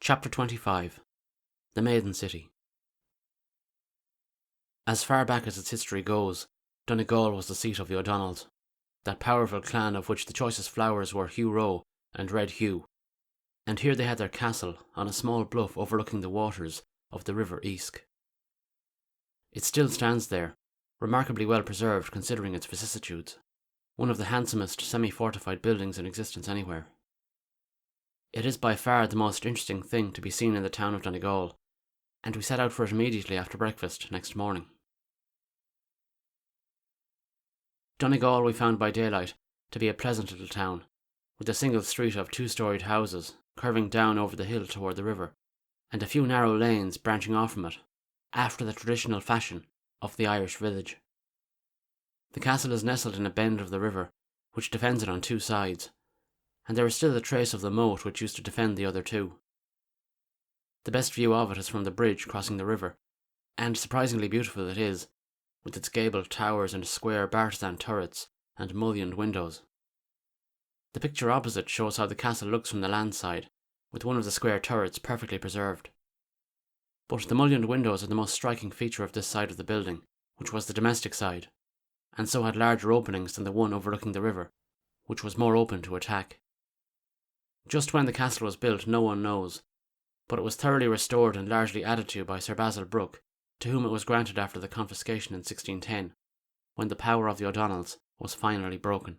Chapter 25. The Maiden City. As far back as its history goes, Donegal was the seat of the O'Donnells, that powerful clan of which the choicest flowers were Hugh Roe and Red Hugh, and here they had their castle on a small bluff overlooking the waters of the River Esk. It still stands there, remarkably well preserved considering its vicissitudes, one of the handsomest semi-fortified buildings in existence anywhere. It is by far the most interesting thing to be seen in the town of Donegal, and we set out for it immediately after breakfast next morning. Donegal we found by daylight to be a pleasant little town, with a single street of two-storied houses curving down over the hill toward the river, and a few narrow lanes branching off from it, after the traditional fashion of the Irish village. The castle is nestled in a bend of the river, which defends it on two sides, and there is still a trace of the moat which used to defend the other two. The best view of it is from the bridge crossing the river, and surprisingly beautiful it is, with its gabled towers and square bartizan turrets and mullioned windows. The picture opposite shows how the castle looks from the land side, with one of the square turrets perfectly preserved. But the mullioned windows are the most striking feature of this side of the building, which was the domestic side, and so had larger openings than the one overlooking the river, which was more open to attack. Just when the castle was built no one knows, but it was thoroughly restored and largely added to by Sir Basil Brooke, to whom it was granted after the confiscation in 1610, when the power of the O'Donnells was finally broken.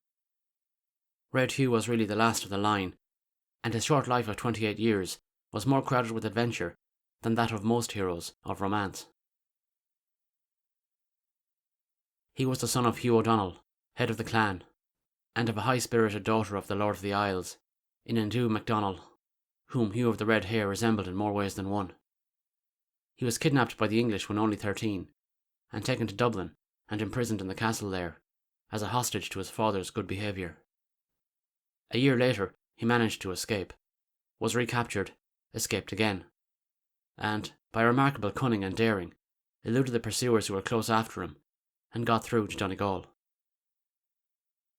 Red Hugh was really the last of the line, and his short life of 28 years was more crowded with adventure than that of most heroes of romance. He was the son of Hugh O'Donnell, head of the clan, and of a high-spirited daughter of the Lord of the Isles, Inandu MacDonald, whom Hugh of the Red Hair resembled in more ways than one. He was kidnapped by the English when only 13, and taken to Dublin and imprisoned in the castle there, as a hostage to his father's good behaviour. A year later he managed to escape, was recaptured, escaped again, and, by remarkable cunning and daring, eluded the pursuers who were close after him, and got through to Donegal.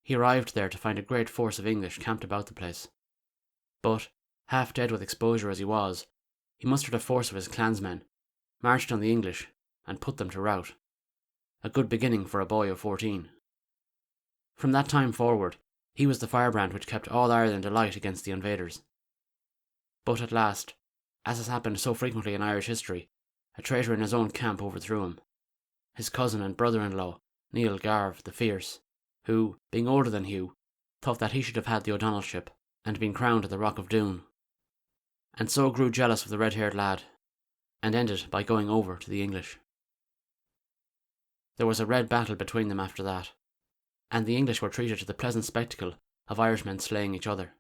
He arrived there to find a great force of English camped about the place, but, half dead with exposure as he was, he mustered a force of his clansmen, marched on the English, and put them to rout. A good beginning for a boy of 14. From that time forward, he was the firebrand which kept all Ireland alight against the invaders. But at last, as has happened so frequently in Irish history, a traitor in his own camp overthrew him. His cousin and brother-in-law, Neil Garve the Fierce, who, being older than Hugh, thought that he should have had the O'Donnellship and been crowned at the Rock of Doon, and so grew jealous of the red-haired lad, and ended by going over to the English. There was a red battle between them after that, and the English were treated to the pleasant spectacle of Irishmen slaying each other.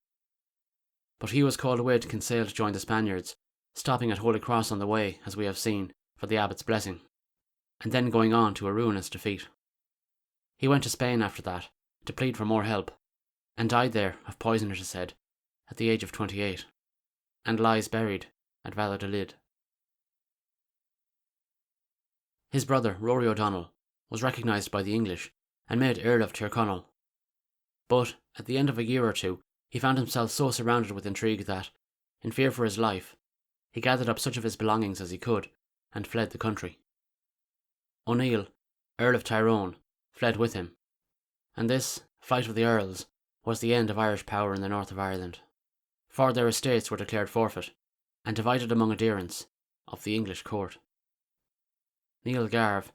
But he was called away to Kinsale to join the Spaniards, stopping at Holy Cross on the way, as we have seen, for the abbot's blessing, and then going on to a ruinous defeat. He went to Spain after that, to plead for more help, and died there of poison, it is said, at the age of 28, and lies buried at Valladolid. His brother, Rory O'Donnell, was recognised by the English and made Earl of Tyrconnell. But, at the end of a year or two, he found himself so surrounded with intrigue that, in fear for his life, he gathered up such of his belongings as he could and fled the country. O'Neill, Earl of Tyrone, fled with him, and this, fight of the Earls, was the end of Irish power in the north of Ireland, for their estates were declared forfeit and divided among adherents of the English court. Neil Garve,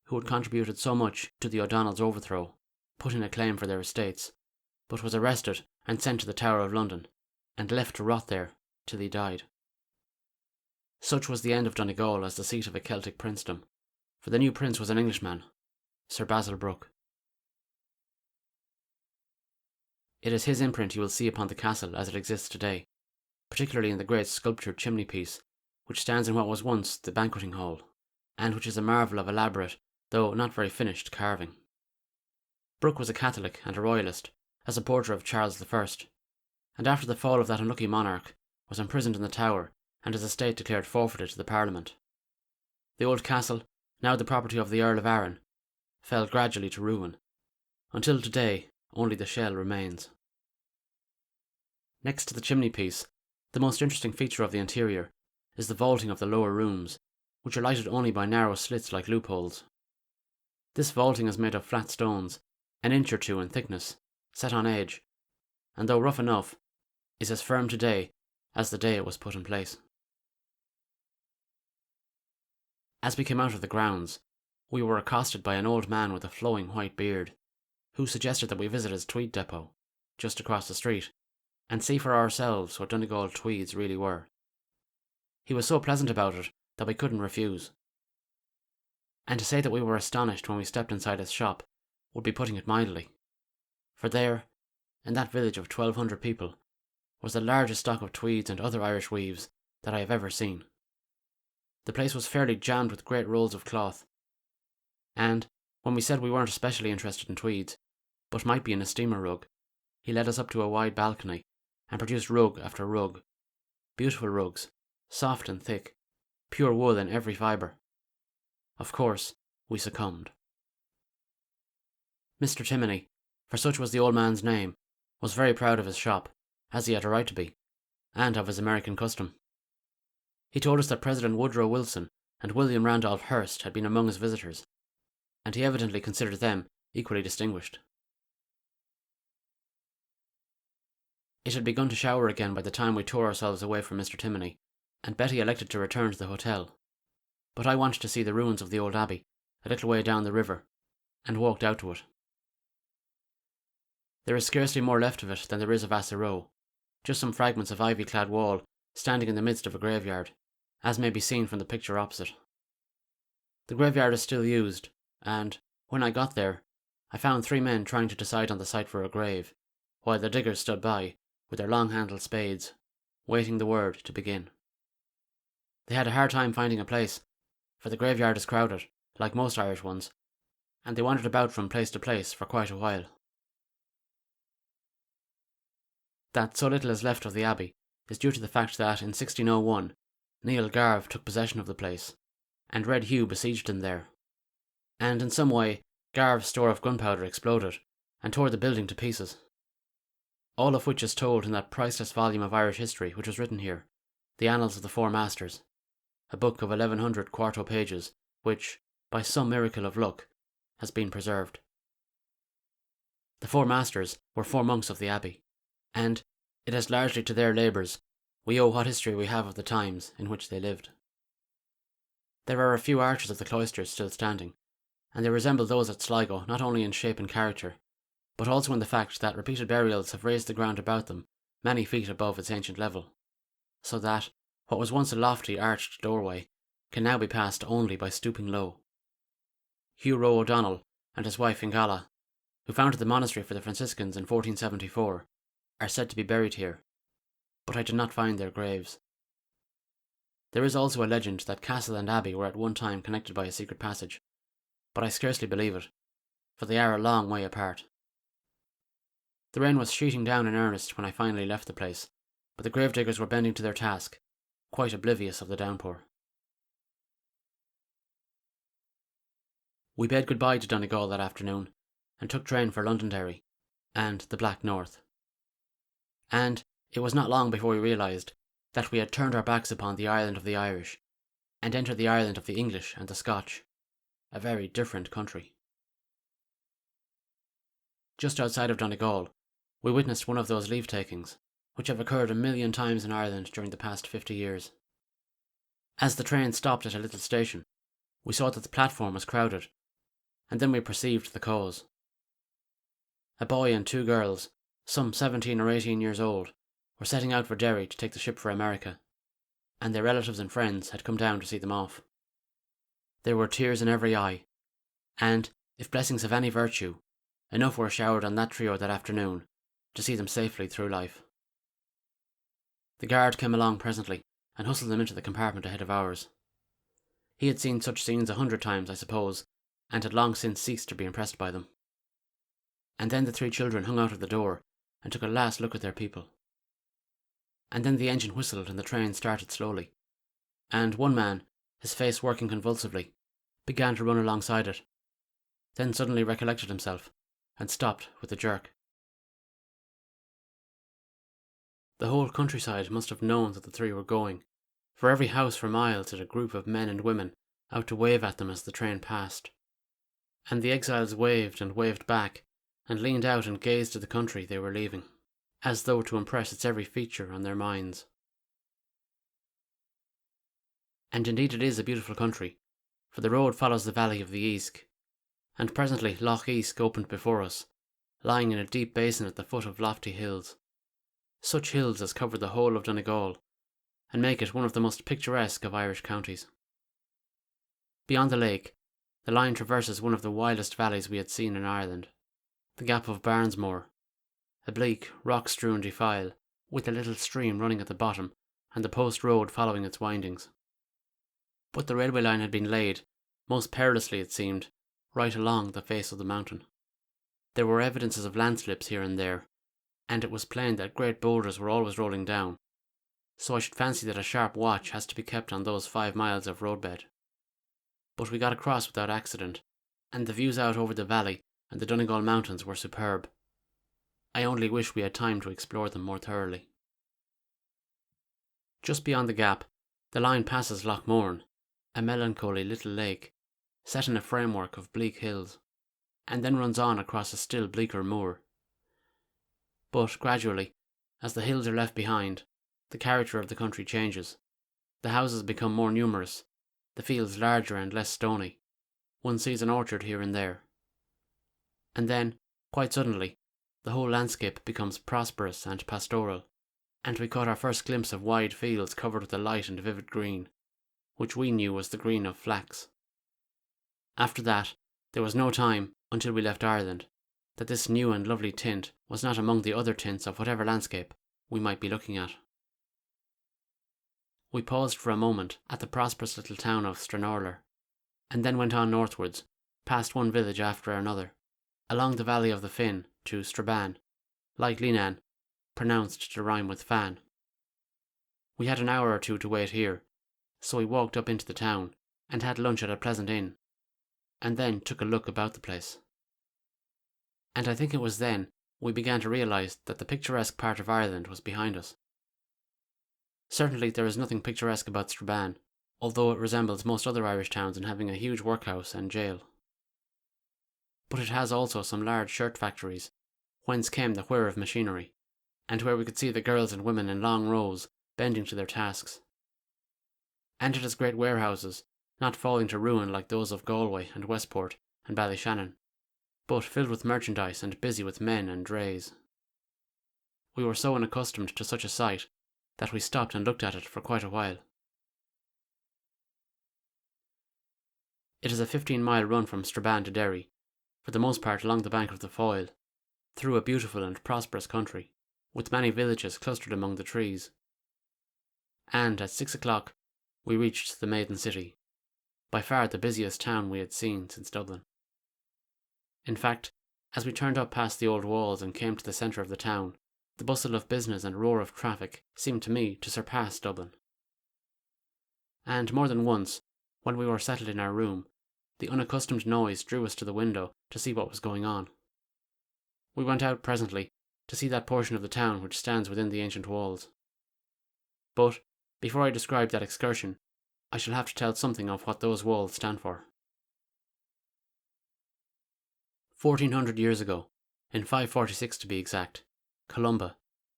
who had contributed so much to the O'Donnells' overthrow, put in a claim for their estates, but was arrested and sent to the Tower of London, and left to rot there till he died. Such was the end of Donegal as the seat of a Celtic princedom, for the new prince was an Englishman, Sir Basil Brooke. It is his imprint you will see upon the castle as it exists today, particularly in the great sculptured chimney-piece, which stands in what was once the banqueting hall, and which is a marvel of elaborate, though not very finished, carving. Brooke was a Catholic and a Royalist, a supporter of Charles I, and after the fall of that unlucky monarch, was imprisoned in the Tower and his estate declared forfeited to the Parliament. The old castle, now the property of the Earl of Arran, fell gradually to ruin, until today only the shell remains. Next to the chimney-piece, The most interesting feature of the interior is the vaulting of the lower rooms, which are lighted only by narrow slits like loopholes. This vaulting is made of flat stones, an inch or two in thickness, set on edge, and though rough enough, is as firm today as the day it was put in place. As we came out of the grounds, we were accosted by an old man with a flowing white beard, who suggested that we visit his tweed depot, just across the street, and see for ourselves what Donegal tweeds really were. He was so pleasant about it that we couldn't refuse. And to say that we were astonished when we stepped inside his shop would be putting it mildly, for there, in that village of 1,200 people, was the largest stock of tweeds and other Irish weaves that I have ever seen. The place was fairly jammed with great rolls of cloth, and when we said we weren't especially interested in tweeds, but might be in a steamer rug, he led us up to a wide balcony and produced rug after rug, beautiful rugs, soft and thick, pure wool in every fibre. Of course, we succumbed. Mr. Timoney, for such was the old man's name, was very proud of his shop, as he had a right to be, and of his American custom. He told us that President Woodrow Wilson and William Randolph Hearst had been among his visitors, and he evidently considered them equally distinguished. It had begun to shower again by the time we tore ourselves away from Mr. Timoney, and Betty elected to return to the hotel. But I wanted to see the ruins of the old abbey, a little way down the river, and walked out to it. There is scarcely more left of it than there is of Asseroe, just some fragments of ivy-clad wall standing in the midst of a graveyard, as may be seen from the picture opposite. The graveyard is still used, and, when I got there, I found 3 men trying to decide on the site for a grave, while the diggers stood by, with their long-handled spades, waiting the word to begin. They had a hard time finding a place, for the graveyard is crowded, like most Irish ones, and they wandered about from place to place for quite a while. That so little is left of the abbey is due to the fact that in 1601 Neil Garve took possession of the place, and Red Hugh besieged him there, and in some way Garve's store of gunpowder exploded and tore the building to pieces. All of which is told in that priceless volume of Irish history which was written here, The Annals of the Four Masters, a book of 1100 quarto pages which, by some miracle of luck, has been preserved. The Four Masters were 4 monks of the abbey, and it is largely to their labours we owe what history we have of the times in which they lived. There are a few arches of the cloisters still standing, and they resemble those at Sligo not only in shape and character, but also in the fact that repeated burials have raised the ground about them many feet above its ancient level, so that what was once a lofty arched doorway can now be passed only by stooping low. Hugh Roe O'Donnell and his wife Ingala, who founded the monastery for the Franciscans in 1474, are said to be buried here, but I did not find their graves. There is also a legend that castle and abbey were at one time connected by a secret passage, but I scarcely believe it, for they are a long way apart. The rain was sheeting down in earnest when I finally left the place, but the gravediggers were bending to their task, quite oblivious of the downpour. We bade goodbye to Donegal that afternoon, and took train for Londonderry, and the Black North. And it was not long before we realised that we had turned our backs upon the Ireland of the Irish, and entered the Ireland of the English and the Scotch, a very different country. Just outside of Donegal, we witnessed one of those leave-takings, which have occurred 1,000,000 times in Ireland during the past 50 years. As the train stopped at a little station, we saw that the platform was crowded, and then we perceived the cause. A boy and 2 girls, some 17 or 18 years old, were setting out for Derry to take the ship for America, and their relatives and friends had come down to see them off. There were tears in every eye, and, if blessings have any virtue, enough were showered on that trio that afternoon to see them safely through life. The guard came along presently and hustled them into the compartment ahead of ours. He had seen such scenes 100 times, I suppose, and had long since ceased to be impressed by them. And then the 3 children hung out of the door and took a last look at their people. And then the engine whistled and the train started slowly, and one man, his face working convulsively, began to run alongside it, then suddenly recollected himself and stopped with a jerk. The whole countryside must have known that the three were going, for every house for miles had a group of men and women out to wave at them as the train passed. And the exiles waved and waved back, and leaned out and gazed at the country they were leaving, as though to impress its every feature on their minds. And indeed it is a beautiful country, for the road follows the valley of the Esk, and presently Loch Esk opened before us, lying in a deep basin at the foot of lofty hills, such hills as cover the whole of Donegal, and make it one of the most picturesque of Irish counties. Beyond the lake, the line traverses one of the wildest valleys we had seen in Ireland, the Gap of Barnesmore, a bleak, rock-strewn defile, with a little stream running at the bottom and the post road following its windings. But the railway line had been laid, most perilously it seemed, right along the face of the mountain. There were evidences of landslips here and there, and it was plain that great boulders were always rolling down, so I should fancy that a sharp watch has to be kept on those 5 miles of roadbed. But we got across without accident, and the views out over the valley and the Donegal mountains were superb. I only wish we had time to explore them more thoroughly. Just beyond the gap, the line passes Loch Mourne, a melancholy little lake, set in a framework of bleak hills, and then runs on across a still bleaker moor. But gradually, as the hills are left behind, the character of the country changes. The houses become more numerous, the fields larger and less stony. One sees an orchard here and there. And then, quite suddenly, the whole landscape becomes prosperous and pastoral, and we caught our first glimpse of wide fields covered with a light and vivid green, which we knew was the green of flax. After that, there was no time, until we left Ireland, that this new and lovely tint was not among the other tints of whatever landscape we might be looking at. We paused for a moment at the prosperous little town of Stranorlar, and then went on northwards, past one village after another, along the valley of the Finn to Strabane, like Linan, pronounced to rhyme with fan. We had an hour or two to wait here, so we walked up into the town and had lunch at a pleasant inn, and then took a look about the place. And I think it was then we began to realise that the picturesque part of Ireland was behind us. Certainly there is nothing picturesque about Strabane, although it resembles most other Irish towns in having a huge workhouse and jail. But it has also some large shirt factories, whence came the whir of machinery, and where we could see the girls and women in long rows, bending to their tasks. And it has great warehouses, not falling to ruin like those of Galway and Westport and Ballyshannon, but filled with merchandise and busy with men and drays. We were so unaccustomed to such a sight that we stopped and looked at it for quite a while. It is a 15-mile run from Strabane to Derry, for the most part along the bank of the Foyle, through a beautiful and prosperous country, with many villages clustered among the trees. And at 6 o'clock we reached the Maiden city, by far the busiest town we had seen since Dublin. In fact, as we turned up past the old walls and came to the centre of the town, the bustle of business and roar of traffic seemed to me to surpass Dublin. And more than once, when we were settled in our room, the unaccustomed noise drew us to the window to see what was going on. We went out presently to see that portion of the town which stands within the ancient walls. But, before I describe that excursion, I shall have to tell something of what those walls stand for. 1400 years ago, in 546 to be exact, Columba,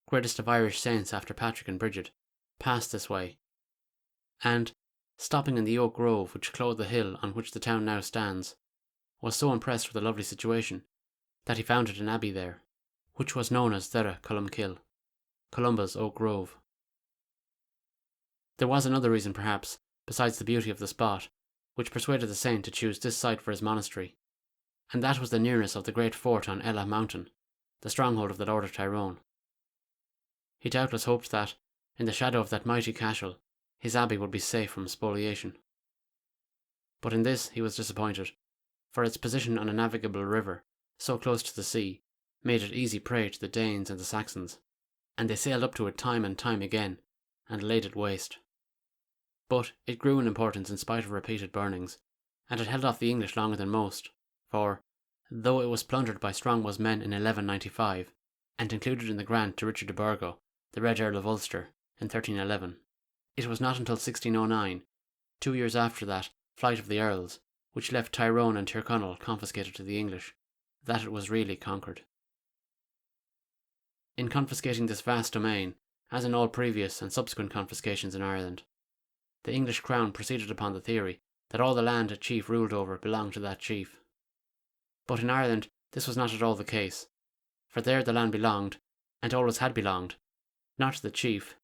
greatest of Irish saints after Patrick and Bridget, passed this way, and, stopping in the oak grove which clothed the hill on which the town now stands, was so impressed with the lovely situation that he founded an abbey there, which was known as Dara Columkill, Columba's oak grove. There was another reason perhaps, besides the beauty of the spot, which persuaded the saint to choose this site for his monastery, and that was the nearness of the great fort on Ella Mountain, the stronghold of the Lord of Tyrone. He doubtless hoped that, in the shadow of that mighty castle, his abbey would be safe from spoliation. But in this he was disappointed, for its position on a navigable river, so close to the sea, made it easy prey to the Danes and the Saxons, and they sailed up to it time and time again, and laid it waste. But it grew in importance in spite of repeated burnings, and it held off the English longer than most, for, though it was plundered by Strongbow's men in 1195, and included in the grant to Richard de Burgo the Red Earl of Ulster, in 1311. It was not until 1609, 2 years after that flight of the Earls, which left Tyrone and Tyrconnell confiscated to the English, that it was really conquered. In confiscating this vast domain, as in all previous and subsequent confiscations in Ireland, the English crown proceeded upon the theory that all the land a chief ruled over belonged to that chief. But in Ireland this was not at all the case, for there the land belonged, and always had belonged, not to the chief,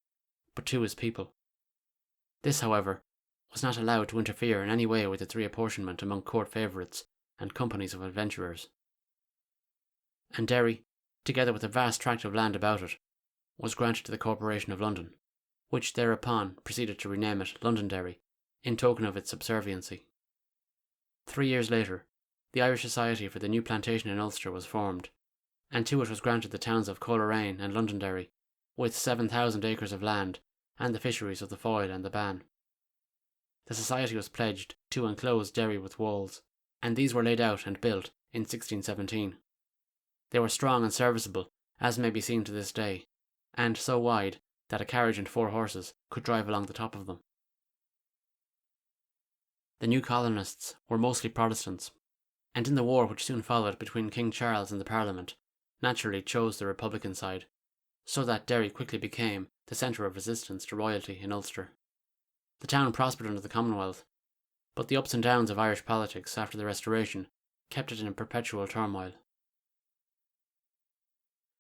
but to his people. This, however, was not allowed to interfere in any way with its reapportionment among court favourites and companies of adventurers. And Derry, together with a vast tract of land about it, was granted to the Corporation of London, which thereupon proceeded to rename it Londonderry, in token of its subserviency. 3 years later, the Irish Society for the new plantation in Ulster was formed, and to it was granted the towns of Coleraine and Londonderry, with 7,000 acres of land, and the fisheries of the Foyle and the Bann. The society was pledged to enclose Derry with walls, and these were laid out and built in 1617. They were strong and serviceable, as may be seen to this day, and so wide that a carriage and 4 horses could drive along the top of them. The new colonists were mostly Protestants, and in the war which soon followed between King Charles and the Parliament, naturally chose the Republican side, so that Derry quickly became the centre of resistance to royalty in Ulster. The town prospered under the Commonwealth, but the ups and downs of Irish politics after the Restoration kept it in a perpetual turmoil.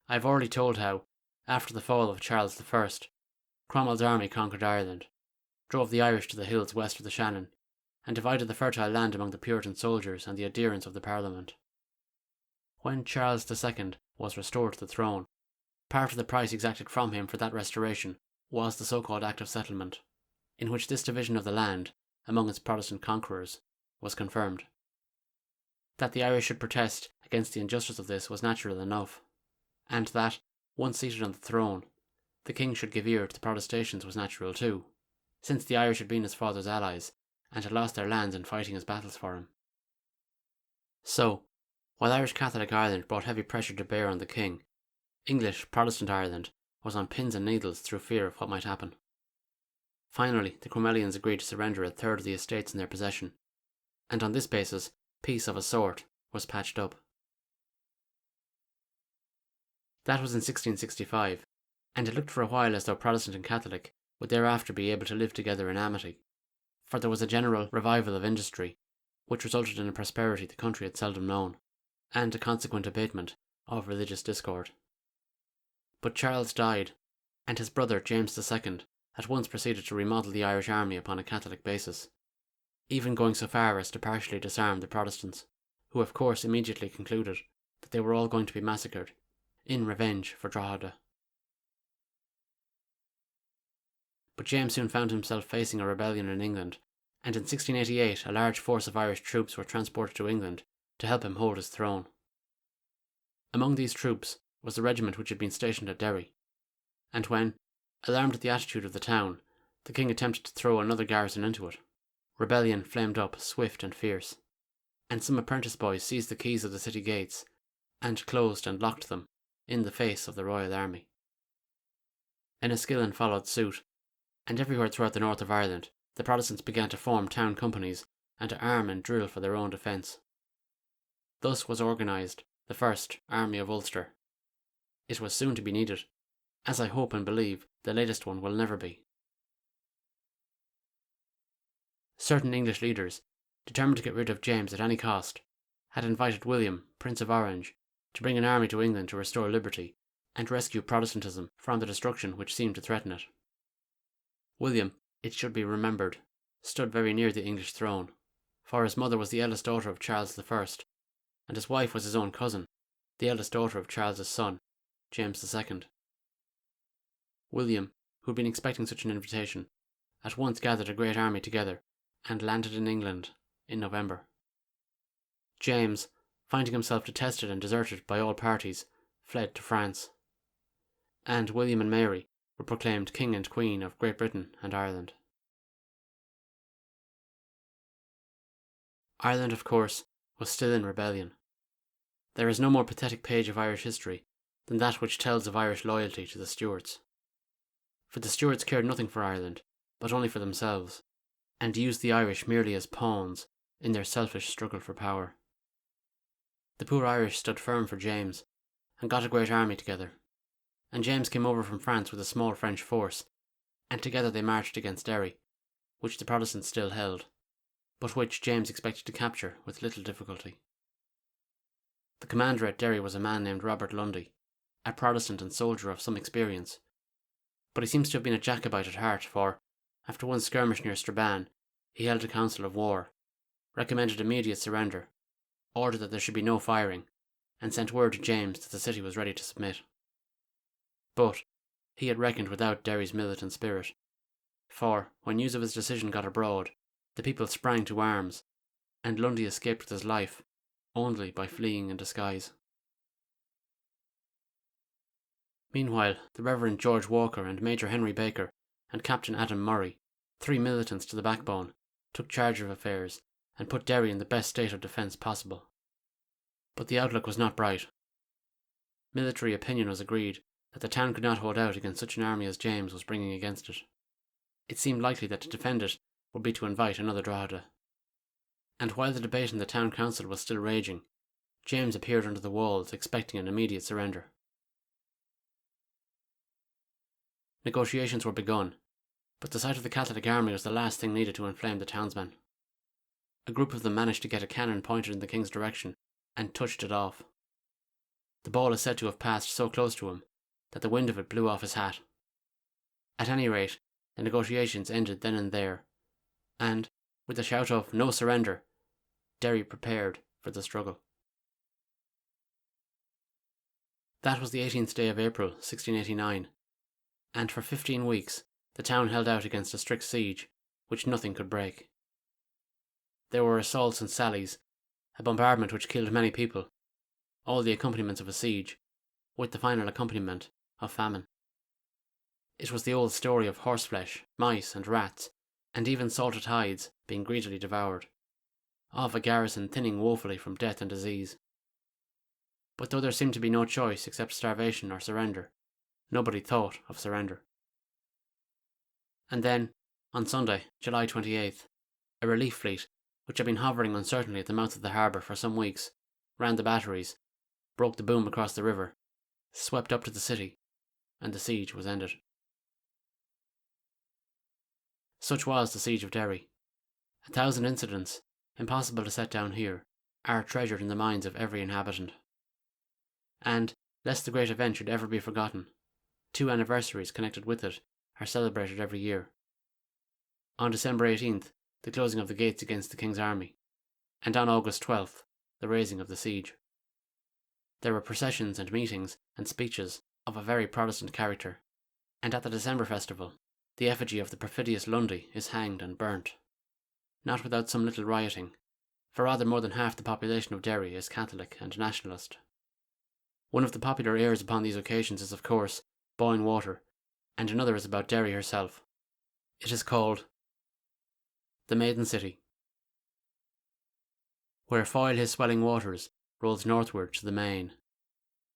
I have already told how, after the fall of Charles I, Cromwell's army conquered Ireland, drove the Irish to the hills west of the Shannon, and divided the fertile land among the Puritan soldiers and the adherents of the Parliament. When Charles II was restored to the throne, part of the price exacted from him for that restoration was the so-called Act of Settlement, in which this division of the land among its Protestant conquerors was confirmed. That the Irish should protest against the injustice of this was natural enough, and that, once seated on the throne, the king should give ear to the protestations was natural too, since the Irish had been his father's allies and had lost their lands in fighting his battles for him. So, while Irish Catholic Ireland brought heavy pressure to bear on the king, English Protestant Ireland was on pins and needles through fear of what might happen. Finally, the Cromwellians agreed to surrender 1/3 of the estates in their possession, and on this basis, peace of a sort was patched up. That was in 1665, and it looked for a while as though Protestant and Catholic would thereafter be able to live together in amity, for there was a general revival of industry, which resulted in a prosperity the country had seldom known, and a consequent abatement of religious discord. But Charles died, and his brother James II at once proceeded to remodel the Irish army upon a Catholic basis, even going so far as to partially disarm the Protestants, who of course immediately concluded that they were all going to be massacred, in revenge for Drogheda. But James soon found himself facing a rebellion in England, and in 1688 a large force of Irish troops were transported to England to help him hold his throne. Among these troops was the regiment which had been stationed at Derry, and when, alarmed at the attitude of the town, the king attempted to throw another garrison into it, rebellion flamed up swift and fierce, and some apprentice boys seized the keys of the city gates and closed and locked them in the face of the royal army. Enniskillen followed suit, and everywhere throughout the north of Ireland the Protestants began to form town companies and to arm and drill for their own defence. Thus was organised the first Army of Ulster. It was soon to be needed, as I hope and believe the latest one will never be. Certain English leaders, determined to get rid of James at any cost, had invited William, Prince of Orange, to bring an army to England to restore liberty and rescue Protestantism from the destruction which seemed to threaten it. William, it should be remembered, stood very near the English throne, for his mother was the eldest daughter of Charles I, and his wife was his own cousin, the eldest daughter of Charles's son, James II. William, who had been expecting such an invitation, at once gathered a great army together and landed in England in November. James, finding himself detested and deserted by all parties, fled to France, and William and Mary were proclaimed King and Queen of Great Britain and Ireland. Ireland, of course, was still in rebellion. There is no more pathetic page of Irish history than that which tells of Irish loyalty to the Stuarts. For the Stuarts cared nothing for Ireland, but only for themselves, and used the Irish merely as pawns in their selfish struggle for power. The poor Irish stood firm for James, and got a great army together, and James came over from France with a small French force, and together they marched against Derry, which the Protestants still held, but which James expected to capture with little difficulty. The commander at Derry was a man named Robert Lundy, a Protestant and soldier of some experience, but he seems to have been a Jacobite at heart, for, after one skirmish near Strabane, he held a council of war, recommended immediate surrender, ordered that there should be no firing, and sent word to James that the city was ready to submit. But he had reckoned without Derry's militant spirit, for when news of his decision got abroad, the people sprang to arms, and Lundy escaped with his life only by fleeing in disguise. Meanwhile, the Reverend George Walker and Major Henry Baker and Captain Adam Murray, 3 militants to the backbone, took charge of affairs and put Derry in the best state of defence possible. But the outlook was not bright. Military opinion was agreed that the town could not hold out against such an army as James was bringing against it. It seemed likely that to defend it would be to invite another Drogheda. And while the debate in the town council was still raging, James appeared under the walls expecting an immediate surrender. Negotiations were begun, but the sight of the Catholic army was the last thing needed to inflame the townsmen. A group of them managed to get a cannon pointed in the king's direction and touched it off. The ball is said to have passed so close to him that the wind of it blew off his hat. At any rate, the negotiations ended then and there, and, with a shout of "No surrender," Derry prepared for the struggle. That was the 18th day of April, 1689, and for 15 weeks the town held out against a strict siege, which nothing could break. There were assaults and sallies, a bombardment which killed many people, all the accompaniments of a siege, with the final accompaniment of famine. It was the old story of horseflesh, mice and rats, and even salted hides being greedily devoured, of a garrison thinning woefully from death and disease. But though there seemed to be no choice except starvation or surrender, nobody thought of surrender. And then, on Sunday, July 28th, a relief fleet, which had been hovering uncertainly at the mouth of the harbour for some weeks, round the batteries, broke the boom across the river, swept up to the city, and the siege was ended. Such was the siege of Derry. 1,000 incidents, impossible to set down here, are treasured in the minds of every inhabitant. And, lest the great event should ever be forgotten, 2 anniversaries connected with it are celebrated every year. On December 18th, the closing of the gates against the King's army, and on August 12th, the raising of the siege. There were processions and meetings and speeches of a very Protestant character, and at the December festival, the effigy of the perfidious Lundy is hanged and burnt. Not without some little rioting, for rather more than half the population of Derry is Catholic and nationalist. One of the popular airs upon these occasions is, of course, Boyne Water, and another is about Derry herself. It is called the Maiden City. Where foil his swelling waters rolls northward to the main,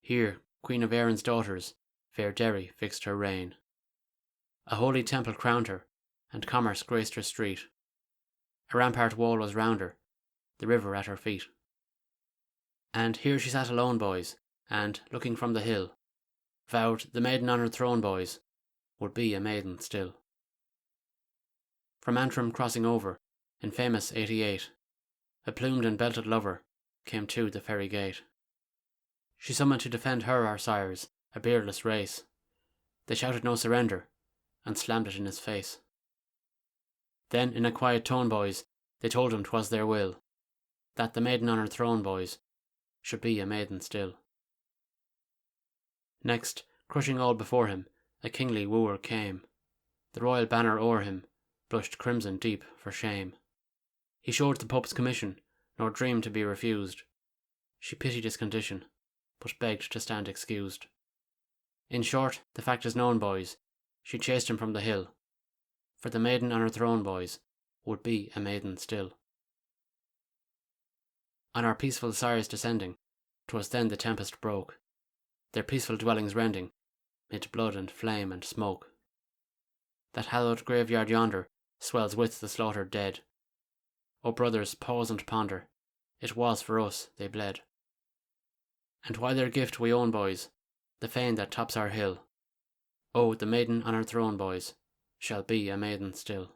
here Queen of Erin's daughters, fair Derry fixed her reign. A holy temple crowned her, and commerce graced her street. A rampart wall was round her, the river at her feet. And here she sat alone, boys, and, looking from the hill, vowed the maiden on her throne, boys, would be a maiden still. From Antrim crossing over, in famous 88, a plumed and belted lover came to the ferry gate. She summoned to defend her, our sires, a beardless race. They shouted no surrender, and slammed it in his face. Then, in a quiet tone, boys, they told him 'twas their will, that the maiden on her throne, boys, should be a maiden still. Next, crushing all before him, a kingly wooer came. The royal banner o'er him blushed crimson deep for shame. He showed the Pope's commission, nor dreamed to be refused. She pitied his condition, but begged to stand excused. In short, the fact is known, boys, she chased him from the hill, for the maiden on her throne, boys, would be a maiden still. On our peaceful sires descending, 'twas then the tempest broke, their peaceful dwellings rending, mid blood and flame and smoke. That hallowed graveyard yonder swells with the slaughtered dead. O brothers, pause and ponder, it was for us they bled. And while their gift we own, boys, the fane that tops our hill, oh, the maiden on her throne, boys, shall be a maiden still.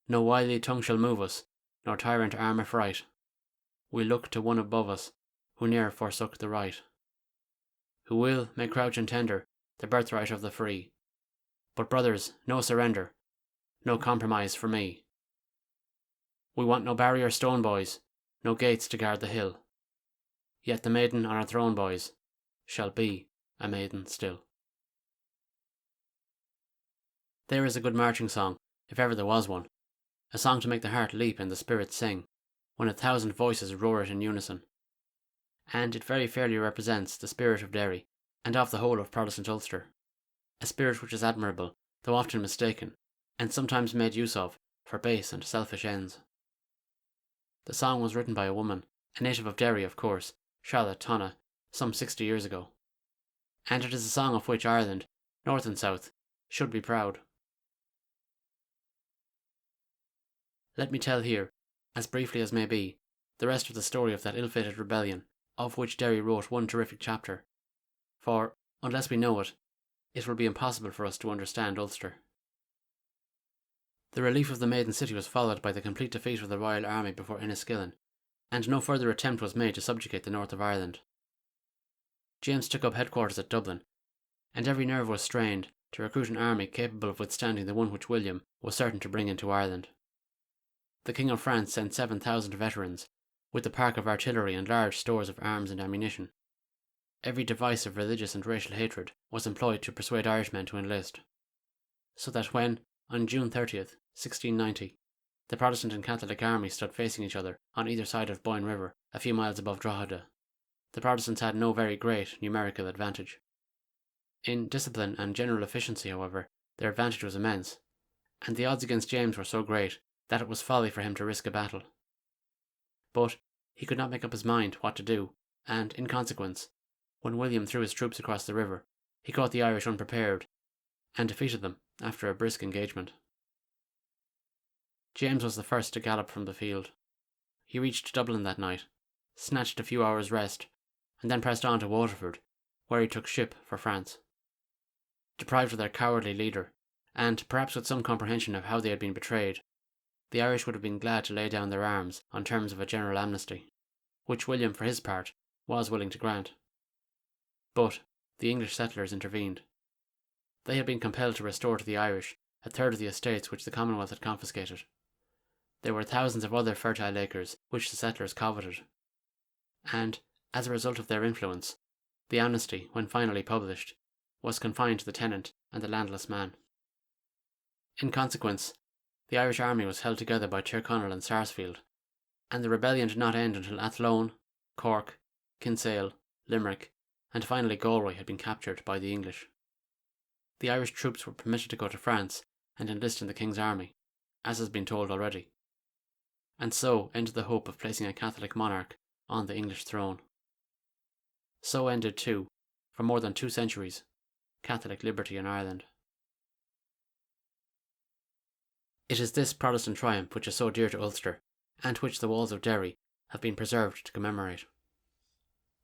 No wily tongue shall move us, nor tyrant arm affright. We look to one above us, who ne'er forsook the right, who will may crouch and tender the birthright of the free. But brothers, no surrender, no compromise for me. We want no barrier stone, boys, no gates to guard the hill. Yet the maiden on her throne, boys, shall be a maiden still. There is a good marching song, if ever there was one, a song to make the heart leap and the spirit sing, when 1,000 voices roar it in unison. And it very fairly represents the spirit of Derry, and of the whole of Protestant Ulster, a spirit which is admirable, though often mistaken, and sometimes made use of for base and selfish ends. The song was written by a woman, a native of Derry, of course, Charlotte Tonna, some 60 years ago, and it is a song of which Ireland, north and south, should be proud. Let me tell here, as briefly as may be, the rest of the story of that ill-fated rebellion, of which Derry wrote one terrific chapter, for, unless we know it, it will be impossible for us to understand Ulster. The relief of the Maiden City was followed by the complete defeat of the Royal Army before Enniskillen, and no further attempt was made to subjugate the north of Ireland. James took up headquarters at Dublin, and every nerve was strained to recruit an army capable of withstanding the one which William was certain to bring into Ireland. The King of France sent 7,000 veterans, with a park of artillery and large stores of arms and ammunition. Every device of religious and racial hatred was employed to persuade Irishmen to enlist, so that when, on June 30th, 1690, the Protestant and Catholic armies stood facing each other on either side of Boyne River, a few miles above Drogheda, the Protestants had no very great numerical advantage. In discipline and general efficiency, however, their advantage was immense, and the odds against James were so great that it was folly for him to risk a battle. But he could not make up his mind what to do, and, in consequence, when William threw his troops across the river, he caught the Irish unprepared, and defeated them after a brisk engagement. James was the first to gallop from the field. He reached Dublin that night, snatched a few hours' rest, and then pressed on to Waterford, where he took ship for France. Deprived of their cowardly leader, and perhaps with some comprehension of how they had been betrayed, the Irish would have been glad to lay down their arms on terms of a general amnesty, which William, for his part, was willing to grant. But the English settlers intervened. They had been compelled to restore to the Irish a third of the estates which the Commonwealth had confiscated. There were thousands of other fertile acres which the settlers coveted, and, as a result of their influence, the amnesty, when finally published, was confined to the tenant and the landless man. In consequence, the Irish army was held together by Tyrconnell and Sarsfield, and the rebellion did not end until Athlone, Cork, Kinsale, Limerick, and finally Galway had been captured by the English. The Irish troops were permitted to go to France and enlist in the King's army, as has been told already, and so ended the hope of placing a Catholic monarch on the English throne. So ended, too, for more than 2 centuries, Catholic liberty in Ireland. It is this Protestant triumph which is so dear to Ulster, and which the walls of Derry have been preserved to commemorate.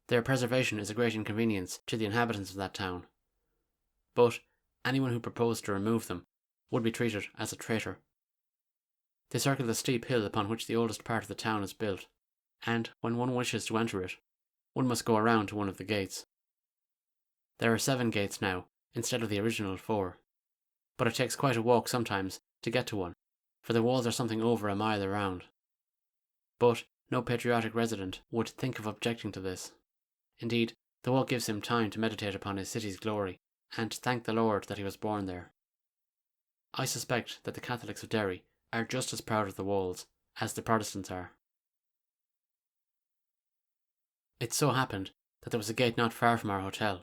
Their preservation is a great inconvenience to the inhabitants of that town, but anyone who proposed to remove them would be treated as a traitor. They circle the steep hill upon which the oldest part of the town is built, and when one wishes to enter it, one must go around to one of the gates. There are 7 gates now, instead of the original 4, but it takes quite a walk sometimes to get to one, for the walls are something over a mile around. But no patriotic resident would think of objecting to this. Indeed, the walk gives him time to meditate upon his city's glory, and thank the Lord that he was born there. I suspect that the Catholics of Derry are just as proud of the walls as the Protestants are. It so happened that there was a gate not far from our hotel,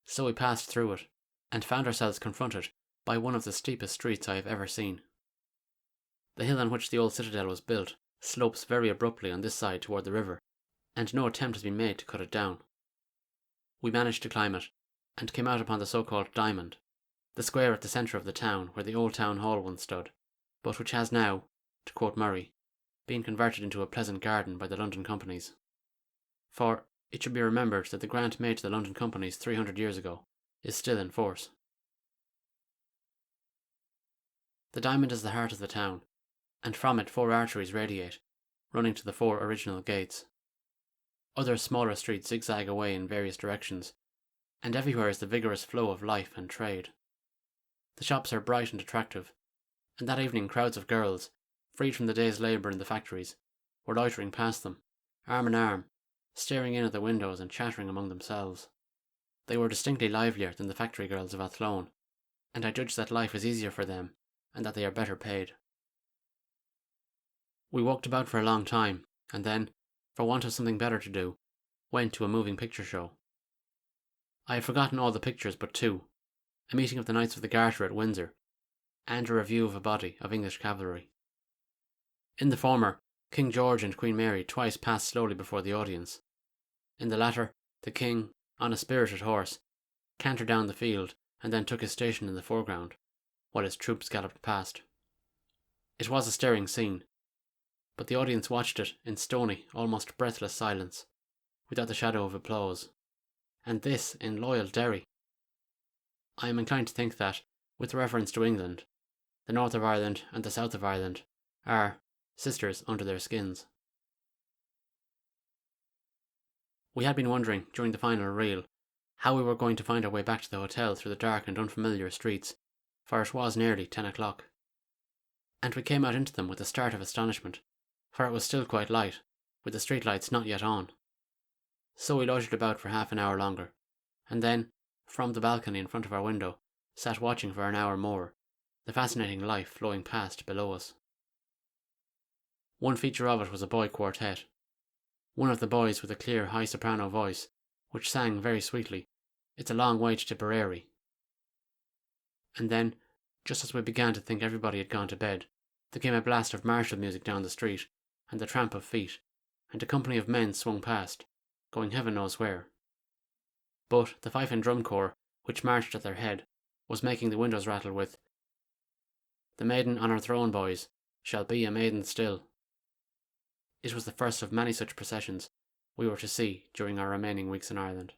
so we passed through it, and found ourselves confronted by one of the steepest streets I have ever seen. The hill on which the old citadel was built slopes very abruptly on this side toward the river, and no attempt has been made to cut it down. We managed to climb it, and came out upon the so-called Diamond, the square at the centre of the town where the old town hall once stood, but which has now, to quote Murray, been converted into a pleasant garden by the London companies. For it should be remembered that the grant made to the London companies 300 years ago is still in force. The diamond is the heart of the town, and from it 4 arteries radiate, running to the 4 original gates. Other smaller streets zigzag away in various directions, and everywhere is the vigorous flow of life and trade. The shops are bright and attractive, and that evening crowds of girls, freed from the day's labour in the factories, were loitering past them, arm in arm, staring in at the windows and chattering among themselves. They were distinctly livelier than the factory girls of Athlone, and I judge that life is easier for them, and that they are better paid. We walked about for a long time, and then, for want of something better to do, went to a moving picture show. I had forgotten all the pictures but 2, a meeting of the Knights of the Garter at Windsor, and a review of a body of English cavalry. In the former, King George and Queen Mary twice passed slowly before the audience. In the latter, the King, on a spirited horse, cantered down the field and then took his station in the foreground, while his troops galloped past. It was a stirring scene, but the audience watched it in stony, almost breathless silence, without the shadow of applause, and this in loyal Derry. I am inclined to think that, with reference to England, the north of Ireland and the south of Ireland are sisters under their skins. We had been wondering, during the final reel, how we were going to find our way back to the hotel through the dark and unfamiliar streets, for it was nearly 10 o'clock. And we came out into them with a start of astonishment, for it was still quite light, with the streetlights not yet on. So we loitered about for half an hour longer, and then, from the balcony in front of our window, sat watching for an hour more, the fascinating life flowing past below us. One feature of it was a boy quartet, one of the boys with a clear high soprano voice, which sang very sweetly, "It's a long way to Tipperary." And then, just as we began to think everybody had gone to bed, there came a blast of martial music down the street, and the tramp of feet, and a company of men swung past, going heaven knows where. But the fife and drum corps, which marched at their head, was making the windows rattle with "The maiden on her throne, boys, shall be a maiden still." It was the first of many such processions we were to see during our remaining weeks in Ireland.